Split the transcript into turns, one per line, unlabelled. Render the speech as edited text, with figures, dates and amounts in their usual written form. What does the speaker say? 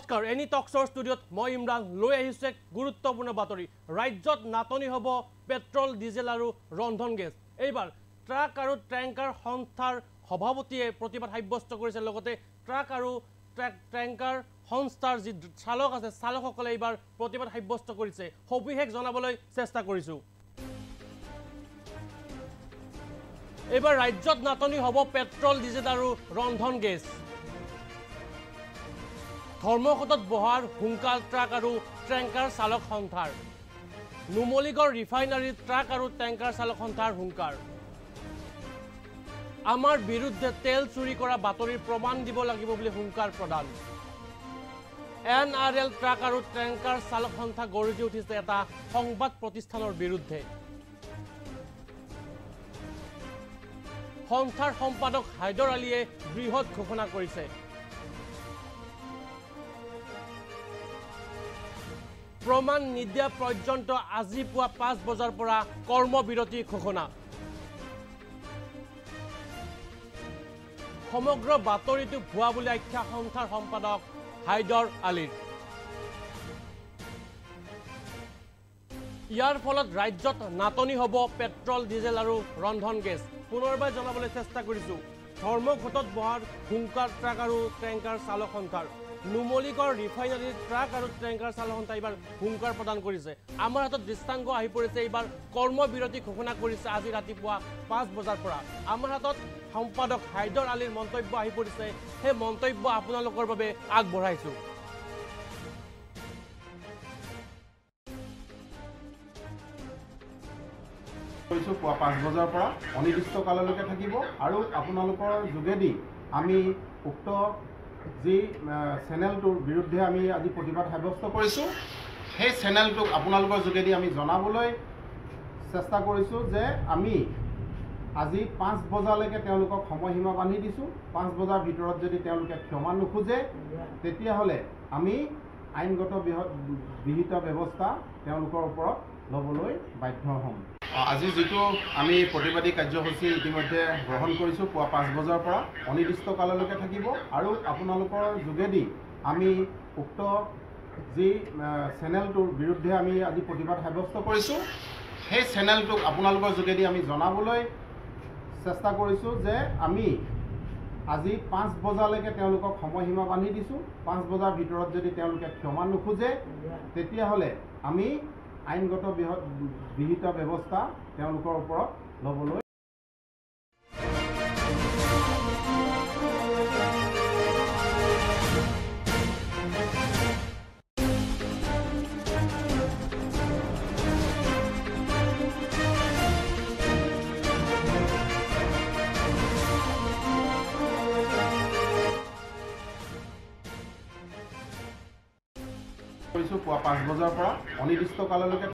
নমস্কাৰ এনি টকছৰ ষ্টুডিঅ'ত মই ইমৰান লৈ আহিছে গুৰুত্বপূৰ্ণ বাতৰি ৰাজ্যত নাটনি হ'ব পেট্ৰল ডিজেল আৰু ৰন্ধন গেছ এইবাৰ ট্ৰাক আৰু ট্যাঙ্কাৰ সংস্থাৰ সভাপতিয়ে প্ৰতিবাদ সাব্যস্ত কৰিছে লগতে ট্ৰাক আৰু ট্যাঙ্কাৰ সংস্থাৰ যি চালক আছে চালকসকলে এইবাৰ প্ৰতিবাদ সাব্যস্ত কৰিছে সবিশেষ জনাবলৈ চেষ্টা কৰিছো এইবাৰ ৰাজ্যত নাটনি হ'ব পেট্ৰল ডিজেল আৰু ৰন্ধন গেছ ধৰ্মঘটত বহাৰ হুংকাৰ ট্ৰাক আৰু ট্যাঙ্কাৰ চালক সংস্থাৰ নুমলীগড় ৰিফাইনাৰী ট্ৰাক আৰু ট্যাঙ্কাৰ চালক সংস্থাৰ হুংকাৰ আমাৰ বিৰুদ্ধে তেল চুৰি কৰা বাতৰিৰ প্ৰমাণ দিব লাগিব বুলি হুংকাৰ প্ৰদান NRL ট্ৰাক আৰু ট্যাঙ্কাৰ চালক সংস্থা গৰজি উঠিছে এটা সংবাদ প্ৰতিষ্ঠানৰ বিৰুদ্ধে সংস্থাৰ সম্পাদক হায়দৰ আলীয়ে বৃহৎ ঘোষণা কৰিছে প্ৰমাণ নিদিয়া পৰ্যন্ত আজি পুৱা 5 বজাৰ পৰা কৰ্মবিৰতি ঘোষণা সমগ্ৰ বাতৰিটো ভুৱা বুলি আখ্যা সংস্থাৰ সম্পাদক হায়দৰ আলীৰ ইয়াৰ ফলত ৰাজ্যত নাটনি হ'ব পেট্ৰল ডিজেল আৰু ৰন্ধন গেছ পুনৰবাৰ জনাবলৈ চেষ্টা কৰিছো ধৰ্মঘটত বহাৰ হুংকাৰ ট্ৰাক আৰু ট্যাঙ্কাৰ চালক সংস্থাৰ নুমলীগড় ৰিফাইনাৰী ট্ৰাক আৰু ট্যাঙ্কাৰ চালক সংস্থা এইবাৰ হুংকাৰ প্ৰদান কৰিছে আমাৰ হাতত দৃষ্টান্ত আহি পৰিছে এইবাৰ কৰ্মবিৰতি ঘোষণা কৰিছে আজি ৰাতিপুৱা 5 বজাৰ পৰা আমাৰ হাতত সম্পাদক হায়দৰ আলীৰ মন্তব্য আহি পৰিছে সেই মন্তব্য আপোনালোকৰ বাবে আগবঢ়াইছো
কৈছো পুৱা 5 বজাৰ পৰা অনিৰ্দিষ্ট কাললৈকে থাকিব আৰু আপোনালোকৰ যোগেদি আমি উক্ত যি চেনেলটোৰ বিৰুদ্ধে আমি আজি প্ৰতিবাদ সাব্যস্ত কৰিছো সেই চেনেলটোক আপোনালোকৰ যোগেদি আমি জনাবলৈ চেষ্টা কৰিছো যে আমি আজি 5 বজালৈকে তেওঁলোকক সময়সীমা বান্ধি দিছো 5 বজাৰ ভিতৰত যদি তেওঁলোকে ক্ষমা নোখোজে তেতিয়াহ'লে আমি আইনগত বিহিত ব্যৱস্থা তেওঁলোকৰ ওপৰত ল'বলৈ বাধ্য হ'ম আজি যেটো আমি প্ৰতিবাদী কাৰ্যসূচী ইতিমধ্যে গ্ৰহণ কৰিছো পুৱা 5 বজাৰ পৰা অনিৰ্দিষ্ট কাললৈকে থাকিব আৰু আপোনালোকৰ যোগেদি আমি উক্ত যি চেনেলটোৰ বিৰুদ্ধে আমি আজি প্ৰতিবাদ সাব্যস্ত কৰিছো সেই চেনেলটোক আপোনালোকৰ যোগেদি আমি জনাবলৈ চেষ্টা কৰিছো যে আমি আজি 5 বজালৈকে তেওঁলোকক সময়সীমা বান্ধি দিছো 5 বজাৰ ভিতৰত যদি তেওঁলোকে ক্ষমা নোখোজে তেতিয়াহ'লে আমি আইনগত বিহিত ব্যৱস্থা তেওঁলোকৰ ওপৰত ল'বলৈ পুৱা 5 বজাৰ পৰা অনিৰ্দিষ্ট কাললৈকে